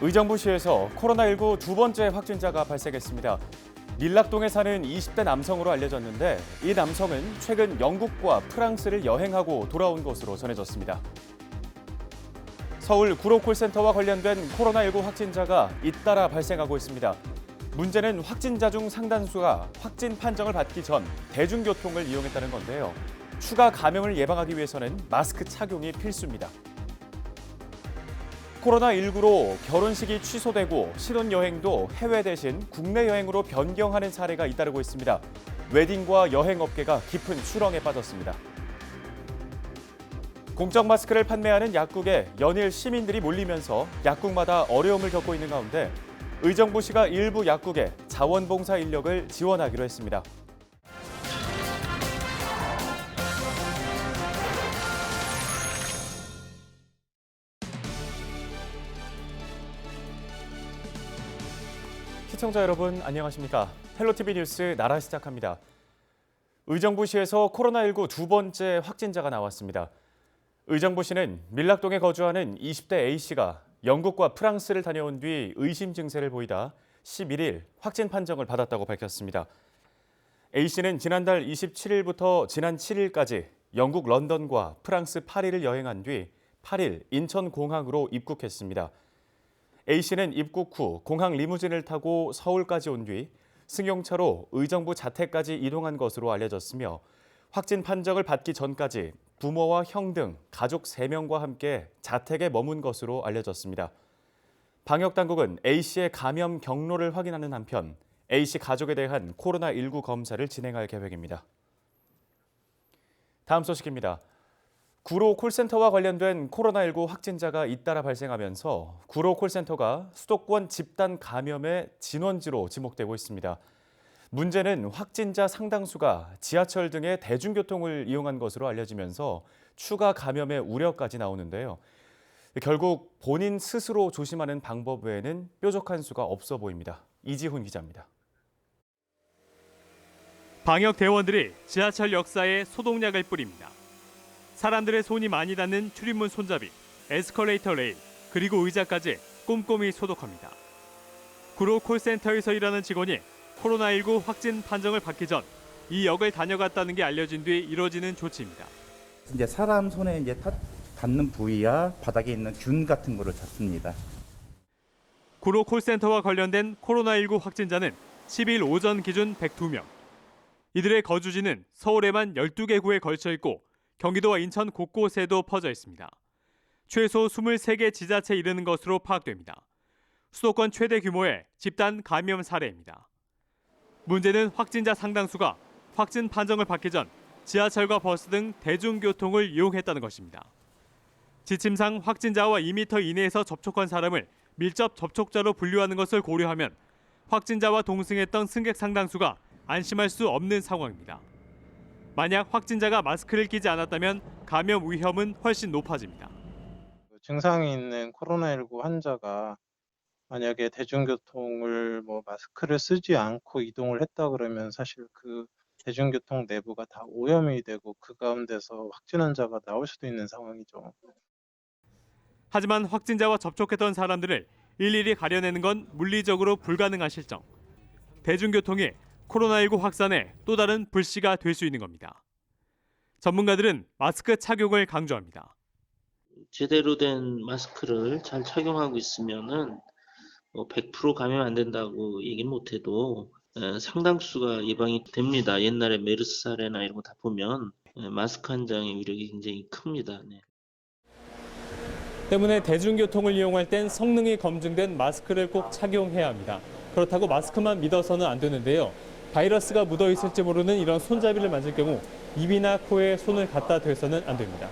의정부시에서 코로나19 두 번째 확진자가 발생했습니다. 밀락동에 사는 20대 남성으로 알려졌는데 이 남성은 최근 영국과 프랑스를 여행하고 돌아온 것으로 전해졌습니다. 서울 구로 콜센터와 관련된 코로나19 확진자가 잇따라 발생하고 있습니다. 문제는 확진자 중 상당수가 확진 판정을 받기 전 대중교통을 이용했다는 건데요. 추가 감염을 예방하기 위해서는 마스크 착용이 필수입니다. 코로나19로 결혼식이 취소되고 신혼여행도 해외 대신 국내 여행으로 변경하는 사례가 잇따르고 있습니다. 웨딩과 여행업계가 깊은 수렁에 빠졌습니다. 공적 마스크를 판매하는 약국에 연일 시민들이 몰리면서 약국마다 어려움을 겪고 있는 가운데 의정부시가 일부 약국에 자원봉사 인력을 지원하기로 했습니다. 시청자 여러분 안녕하십니까? 헬로티비 뉴스 나라 시작합니다. 의정부시에서 코로나19 두 번째 확진자가 나왔습니다. 의정부시는 밀락동에 거주하는 20대 A씨가 영국과 프랑스를 다녀온 뒤 의심 증세를 보이다 11일 확진 판정을 받았다고 밝혔습니다. A씨는 지난달 27일부터 지난 7일까지 영국 런던과 프랑스 파리를 여행한 뒤 8일 인천공항으로 입국했습니다. A씨는 입국 후 공항 리무진을 타고 서울까지 온 뒤 승용차로 의정부 자택까지 이동한 것으로 알려졌으며 확진 판정을 받기 전까지 부모와 형 등 가족 3명과 함께 자택에 머문 것으로 알려졌습니다. 방역당국은 A씨의 감염 경로를 확인하는 한편 A씨 가족에 대한 코로나19 검사를 진행할 계획입니다. 다음 소식입니다. 구로 콜센터와 관련된 코로나19 확진자가 잇따라 발생하면서 구로 콜센터가 수도권 집단 감염의 진원지로 지목되고 있습니다. 문제는 확진자 상당수가 지하철 등의 대중교통을 이용한 것으로 알려지면서 추가 감염의 우려까지 나오는데요. 결국 본인 스스로 조심하는 방법 외에는 뾰족한 수가 없어 보입니다. 이지훈 기자입니다. 방역 대원들이 지하철 역사에 소독약을 뿌립니다. 사람들의 손이 많이 닿는 출입문 손잡이, 에스컬레이터 레일, 그리고 의자까지 꼼꼼히 소독합니다. 구로 콜센터에서 일하는 직원이 코로나19 확진 판정을 받기 전 이 역을 다녀갔다는 게 알려진 뒤 이뤄지는 조치입니다. 이제 사람 손에 이제 닿는 부위야 바닥에 있는 균 같은 거를 잡습니다. 구로 콜센터와 관련된 코로나19 확진자는 10일 오전 기준 102명. 이들의 거주지는 서울에만 12개 구에 걸쳐 있고 경기도와 인천 곳곳에도 퍼져 있습니다. 최소 23개 지자체에 이르는 것으로 파악됩니다. 수도권 최대 규모의 집단 감염 사례입니다. 문제는 확진자 상당수가 확진 판정을 받기 전 지하철과 버스 등 대중교통을 이용했다는 것입니다. 지침상 확진자와 2m 이내에서 접촉한 사람을 밀접 접촉자로 분류하는 것을 고려하면 확진자와 동승했던 승객 상당수가 안심할 수 없는 상황입니다. 만약 확진자가 마스크를 끼지 않았다면 감염 위험은 훨씬 높아집니다. 증상이 있는 코로나19 환자가 만약에 대중교통을 마스크를 쓰지 않고 이동을 했다 그러면 사실 그 대중교통 내부가 다 오염이 되고 그 가운데서 확진 환자가 나올 수도 있는 상황이죠. 하지만 확진자와 접촉했던 사람들을 일일이 가려내는 건 물리적으로 불가능한 실정. 대중교통이 코로나19 확산의 또 다른 불씨가 될 수 있는 겁니다. 전문가들은 마스크 착용을 강조합니다. 제대로 된 마스크를 잘 착용하고 있으면은 100% 감염 안 된다고 얘기는 못해도 상당수가 예방이 됩니다. 옛날에 메르스 사례나 이런 거 다 보면 마스크 한 장의 위력이 굉장히 큽니다. 네. 때문에 대중교통을 이용할 땐 성능이 검증된 마스크를 꼭 착용해야 합니다. 그렇다고 마스크만 믿어서는 안 되는데요. 바이러스가 묻어 있을지 모르는 이런 손잡이를 만질 경우 입이나 코에 손을 갖다 대서는 안 됩니다.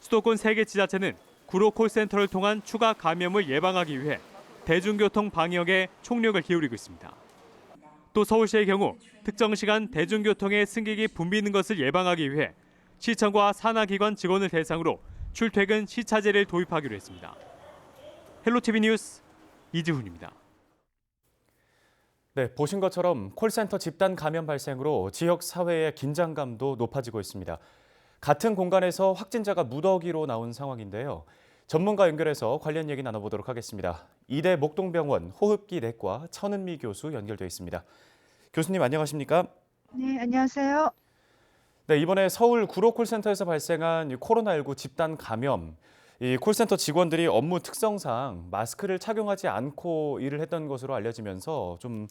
수도권 3개 지자체는 구로 콜센터를 통한 추가 감염을 예방하기 위해 대중교통 방역에 총력을 기울이고 있습니다. 또 서울시의 경우 특정 시간 대중교통에 승객이 붐비는 것을 예방하기 위해 시청과 산하기관 직원을 대상으로 출퇴근 시차제를 도입하기로 했습니다. 헬로티비 뉴스 이지훈입니다. 네, 보신 것처럼 콜센터 집단 감염 발생으로 지역 사회의 긴장감도 높아지고 있습니다. 같은 공간에서 확진자가 무더기로 나온 상황인데요. 전문가 연결해서 관련 얘기 나눠보도록 하겠습니다. 이대 목동병원 호흡기 내과 천은미 교수 연결돼 있습니다. 교수님 안녕하십니까? 네, 안녕하세요. 네, 이번에 서울 구로 콜센터에서 발생한 이 코로나19 집단 감염. 이 콜센터 직원들이 업무 특성상 마스크를 착용하지 않고 일을 했던 것으로 알려지면서 좀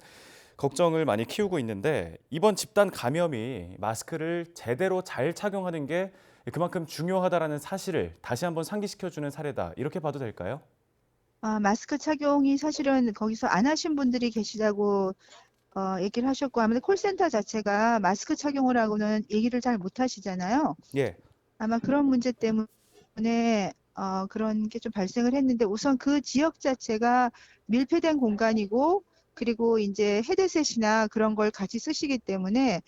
걱정을 많이 키우고 있는데 이번 집단 감염이 마스크를 제대로 잘 착용하는 게 그만큼 중요하다라는 사실을 다시 한번 상기시켜주는 사례다. 이렇게 봐도 될까요? 마스크 착용이 사실은 거기서 안 하신 분들이 계시다고 얘기를 하셨고, 아무래도 콜센터 자체가 마스크 착용을 하고는 얘기를 잘 못 하시잖아요. 예. 아마 그런 문제 때문에 그런 게 좀 발생을 했는데, 우선 그 지역 자체가 밀폐된 공간이고, 그리고 이제 헤드셋이나 그런 걸 같이 쓰시기 때문에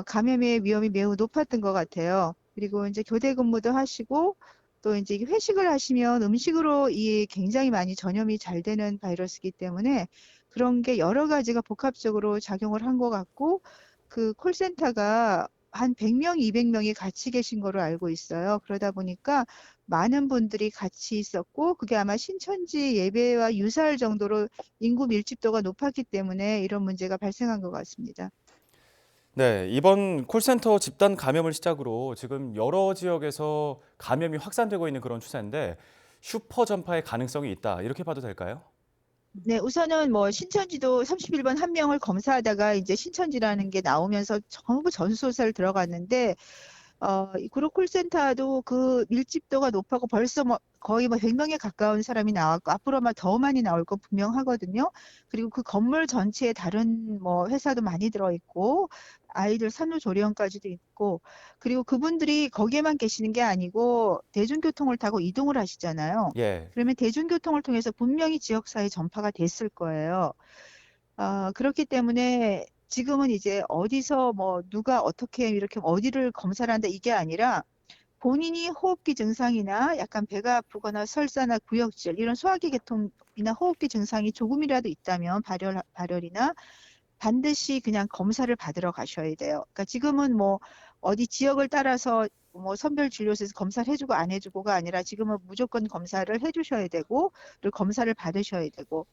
감염의 위험이 매우 높았던 것 같아요. 그리고 이제 교대 근무도 하시고, 또 이제 회식을 하시면 음식으로 이 굉장히 많이 전염이 잘 되는 바이러스이기 때문에 그런 게 여러 가지가 복합적으로 작용을 한 것 같고, 그 콜센터가 한 100명, 200명이 같이 계신 거로 알고 있어요. 그러다 보니까 많은 분들이 같이 있었고, 그게 아마 신천지 예배와 유사할 정도로 인구 밀집도가 높았기 때문에 이런 문제가 발생한 것 같습니다. 네, 이번 콜센터 집단 감염을 시작으로 지금 여러 지역에서 감염이 확산되고 있는 그런 추세인데 슈퍼 전파의 가능성이 있다. 이렇게 봐도 될까요? 네, 우선은 뭐 신천지도 31번 한 명을 검사하다가 이제 신천지라는 게 나오면서 전부 전수조사를 들어갔는데, 이 구로 콜센터도 그 밀집도가 높아고 벌써 뭐 거의 뭐 100명에 가까운 사람이 나왔고, 앞으로 아마 더 많이 나올 거 분명하거든요. 그리고 그 건물 전체에 다른 뭐 회사도 많이 들어있고, 아이들 산후조리원까지도 있고, 그리고 그분들이 거기에만 계시는 게 아니고 대중교통을 타고 이동을 하시잖아요. 예. 그러면 대중교통을 통해서 분명히 지역사회에 전파가 됐을 거예요. 그렇기 때문에 지금은 이제 어디서 뭐 누가 어떻게 이렇게 어디를 검사를 한다 이게 아니라 본인이 호흡기 증상이나 약간 배가 아프거나 설사나 구역질 이런 소화기 계통이나 호흡기 증상이 조금이라도 있다면 발열이나 반드시 그냥 검사를 받으러 가셔야 돼요. 그러니까 지금은 뭐 어디 지역을 따라서 뭐 선별 진료소에서 검사를 해주고 안 해주고가 아니라 지금은 무조건 검사를 해주셔야 되고, 그리고 검사를 받으셔야 되고,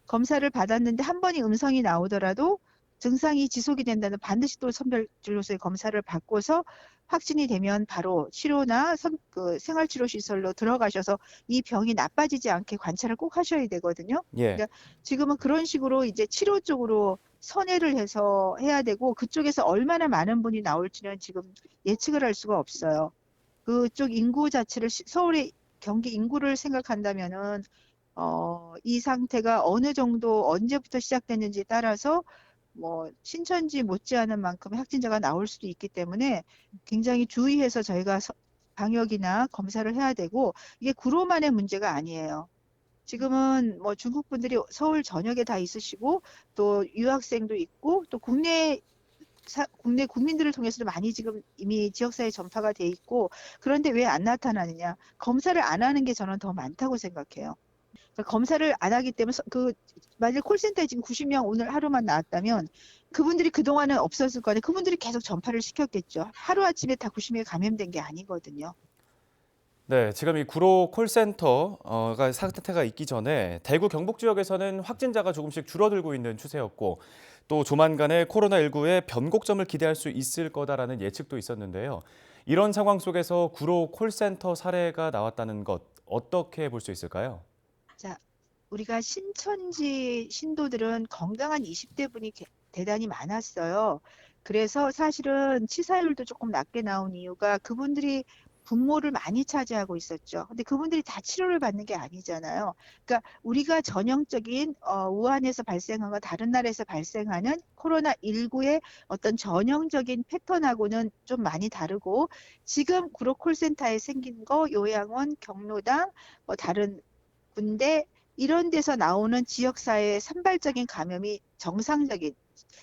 검사를 받았는데 한 번이 음성이 나오더라도 증상이 지속이 된다면 반드시 또 선별 진료소에 검사를 받고서 확진이 되면 바로 치료나 그 생활치료시설로 들어가셔서 이 병이 나빠지지 않게 관찰을 꼭 하셔야 되거든요. 예. 그러니까 지금은 그런 식으로 이제 치료 쪽으로 선회를 해서 해야 되고, 그쪽에서 얼마나 많은 분이 나올지는 지금 예측을 할 수가 없어요. 그쪽 인구 자체를 서울의 경기 인구를 생각한다면은 이 상태가 어느 정도 언제부터 시작됐는지 따라서 뭐 신천지 못지않은 만큼의 확진자가 나올 수도 있기 때문에 굉장히 주의해서 저희가 방역이나 검사를 해야 되고, 이게 구로만의 문제가 아니에요. 지금은 뭐 중국 분들이 서울 전역에 다 있으시고, 또 유학생도 있고, 또 국내 국민들을 통해서도 많이 지금 이미 지역사회 전파가 돼 있고, 그런데 왜 안 나타나느냐? 검사를 안 하는 게 저는 더 많다고 생각해요. 그러니까 검사를 안 하기 때문에 만약 콜센터에 지금 90명 오늘 하루만 나왔다면 그분들이 그동안은 없었을 거 아니에요. 그분들이 계속 전파를 시켰겠죠. 하루아침에 다 90명이 감염된 게 아니거든요. 네, 지금 이 구로 콜센터가 사태가 있기 전에 대구 경북 지역에서는 확진자가 조금씩 줄어들고 있는 추세였고 또 조만간에 코로나19의 변곡점을 기대할 수 있을 거다라는 예측도 있었는데요. 이런 상황 속에서 구로 콜센터 사례가 나왔다는 것 어떻게 볼 수 있을까요? 자, 우리가 신천지 신도들은 건강한 20대 분이 대단히 많았어요. 그래서 사실은 치사율도 조금 낮게 나온 이유가 그분들이 분모를 많이 차지하고 있었죠. 근데 그분들이 다 치료를 받는 게 아니잖아요. 그러니까 우리가 전형적인 우한에서 발생한 거 다른 나라에서 발생하는 코로나19의 어떤 전형적인 패턴하고는 좀 많이 다르고, 지금 구로 콜센터에 생긴 거 요양원, 경로당, 뭐 다른 군대 이런 데서 나오는 지역사회의 산발적인 감염이 정상적인,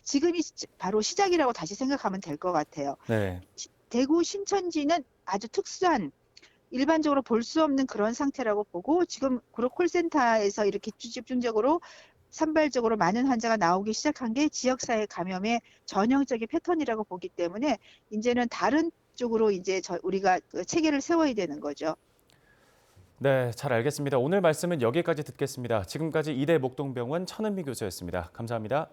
지금이 바로 시작이라고 다시 생각하면 될 것 같아요. 네. 대구 신천지는 아주 특수한, 일반적으로 볼 수 없는 그런 상태라고 보고, 지금 구로 콜센터에서 이렇게 집중적으로 산발적으로 많은 환자가 나오기 시작한 게 지역사회 감염의 전형적인 패턴이라고 보기 때문에 이제는 다른 쪽으로 이제 우리가 그 체계를 세워야 되는 거죠. 네, 잘 알겠습니다. 오늘 말씀은 여기까지 듣겠습니다. 지금까지 이대 목동병원 천은미 교수였습니다. 감사합니다.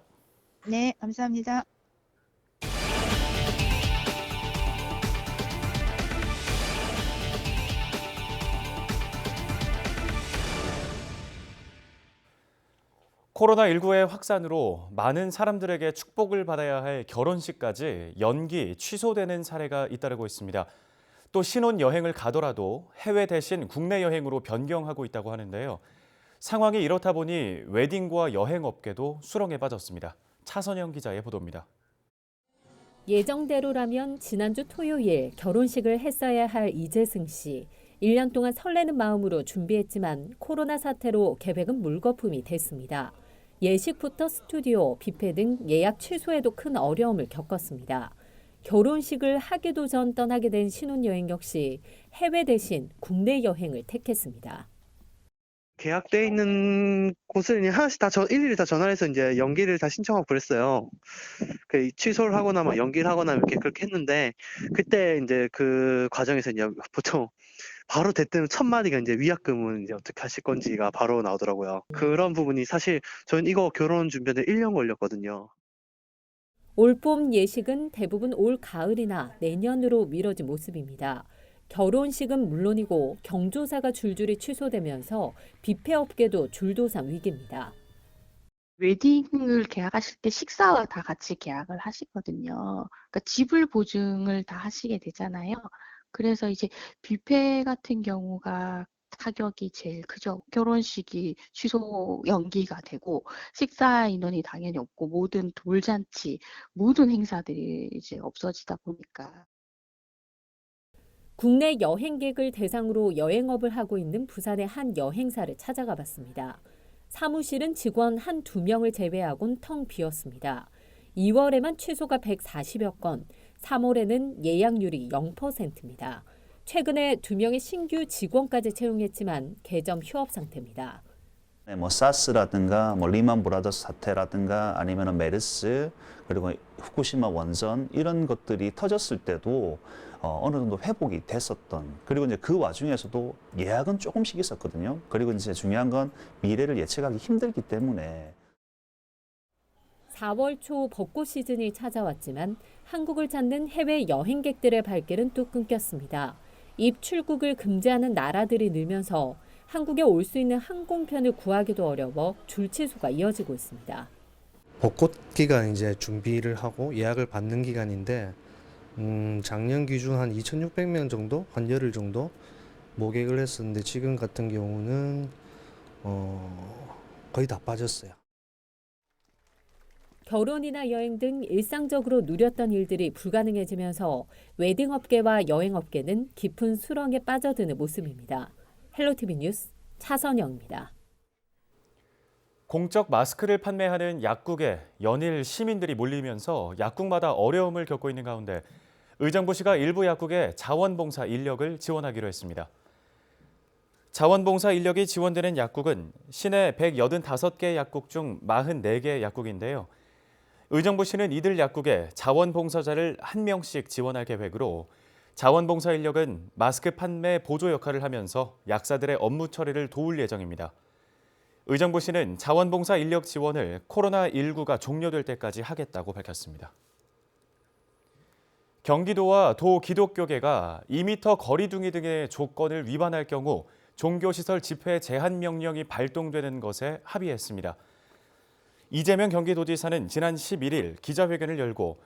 네, 감사합니다. 코로나19의 확산으로 많은 사람들에게 축복을 받아야 할 결혼식까지 연기, 취소되는 사례가 잇따르고 있습니다. 또 신혼여행을 가더라도 해외 대신 국내 여행으로 변경하고 있다고 하는데요. 상황이 이렇다 보니 웨딩과 여행업계도 수렁에 빠졌습니다. 차선영 기자의 보도입니다. 예정대로라면 지난주 토요일 결혼식을 했어야 할 이재승 씨. 1년 동안 설레는 마음으로 준비했지만 코로나 사태로 계획은 물거품이 됐습니다. 예식부터 스튜디오, 뷔페 등 예약 취소에도 큰 어려움을 겪었습니다. 결혼식을 하기도 전 떠나게 된 신혼여행 역시 해외 대신 국내 여행을 택했습니다. 계약돼 있는 곳을 그냥 하나씩 일일이 다 전화를 해서 이제 연기를 다 신청하고 그랬어요. 취소를 하거나 막 연기를 하거나 이렇게 그렇게 했는데, 그때 이제 그 과정에서 이제 보통 바로 대뜸 첫 마디가 이제 위약금은 이제 어떻게 하실 건지가 바로 나오더라고요. 그런 부분이 사실 저는 이거 결혼 준비하는데 1년 걸렸거든요. 올봄 예식은 대부분 올 가을이나 내년으로 미뤄진 모습입니다. 결혼식은 물론이고 경조사가 줄줄이 취소되면서 뷔페 업계도 줄도산 위기입니다. 웨딩을 계약하실 때 식사와 다 같이 계약을 하시거든요. 그러니까 지불 보증을 다 하시게 되잖아요. 그래서 이제 뷔페 같은 경우가 타격이 제일 크죠. 결혼식이 취소 연기가 되고 식사 인원이 당연히 없고 모든 돌잔치, 모든 행사들이 이제 없어지다 보니까. 국내 여행객을 대상으로 여행업을 하고 있는 부산의 한 여행사를 찾아가 봤습니다. 사무실은 직원 한두 명을 제외하곤 텅 비었습니다. 2월에만 취소가 140여 건, 3월에는 예약률이 0%입니다. 최근에 2명의 신규 직원까지 채용했지만 개점 휴업 상태입니다. 사스라든가 리만 브라더스 사태라든가 아니면 메르스 그리고 후쿠시마 원전 이런 것들이 터졌을 때도 어느 정도 회복이 됐었던, 그리고 이제 그 와중에서도 예약은 조금씩 있었거든요. 그리고 이제 중요한 건 미래를 예측하기 힘들기 때문에 4월 초 벚꽃 시즌이 찾아왔지만 한국을 찾는 해외 여행객들의 발길은 또 끊겼습니다. 입출국을 금지하는 나라들이 늘면서 한국에 올 수 있는 항공편을 구하기도 어려워 줄 취소가 이어지고 있습니다. 벚꽃 기간 이제 준비를 하고 예약을 받는 기간인데 작년 기준 한 2,600명 정도, 한 열흘 정도 모객을 했었는데 지금 같은 경우는 거의 다 빠졌어요. 결혼이나 여행 등 일상적으로 누렸던 일들이 불가능해지면서 웨딩업계와 여행업계는 깊은 수렁에 빠져드는 모습입니다. 헬로티비 뉴스 차선영입니다. 공적 마스크를 판매하는 약국에 연일 시민들이 몰리면서 약국마다 어려움을 겪고 있는 가운데 의정부시가 일부 약국에 자원봉사 인력을 지원하기로 했습니다. 자원봉사 인력이 지원되는 약국은 시내 185개 약국 중 44개 약국인데요. 의정부시는 이들 약국에 자원봉사자를 1명씩 지원할 계획으로 자원봉사 인력은 마스크 판매 보조 역할을 하면서 약사들의 업무 처리를 도울 예정입니다. 의정부시는 자원봉사 인력 지원을 코로나19가 종료될 때까지 하겠다고 밝혔습니다. 경기도와 도 기독교계가 2m 거리두기 등의 조건을 위반할 경우 종교시설 집회 제한 명령이 발동되는 것에 합의했습니다. 이재명 경기도지사는 지난 11일 기자회견을 열고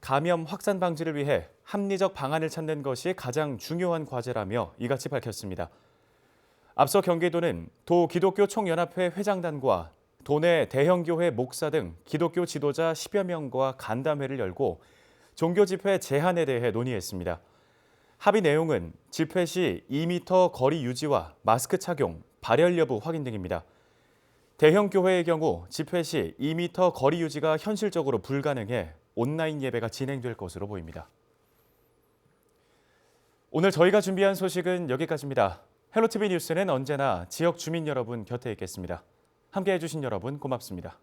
감염 확산 방지를 위해 합리적 방안을 찾는 것이 가장 중요한 과제라며 이같이 밝혔습니다. 앞서 경기도는 도 기독교 총연합회 회장단과 도내 대형교회 목사 등 기독교 지도자 10여 명과 간담회를 열고 종교 집회 제한에 대해 논의했습니다. 합의 내용은 집회 시 2m 거리 유지와 마스크 착용, 발열 여부 확인 등입니다. 대형 교회의 경우 집회 시 2m 거리 유지가 현실적으로 불가능해 온라인 예배가 진행될 것으로 보입니다. 오늘 저희가 준비한 소식은 여기까지입니다. 헬로티비 뉴스는 언제나 지역 주민 여러분 곁에 있겠습니다. 함께해 주신 여러분 고맙습니다.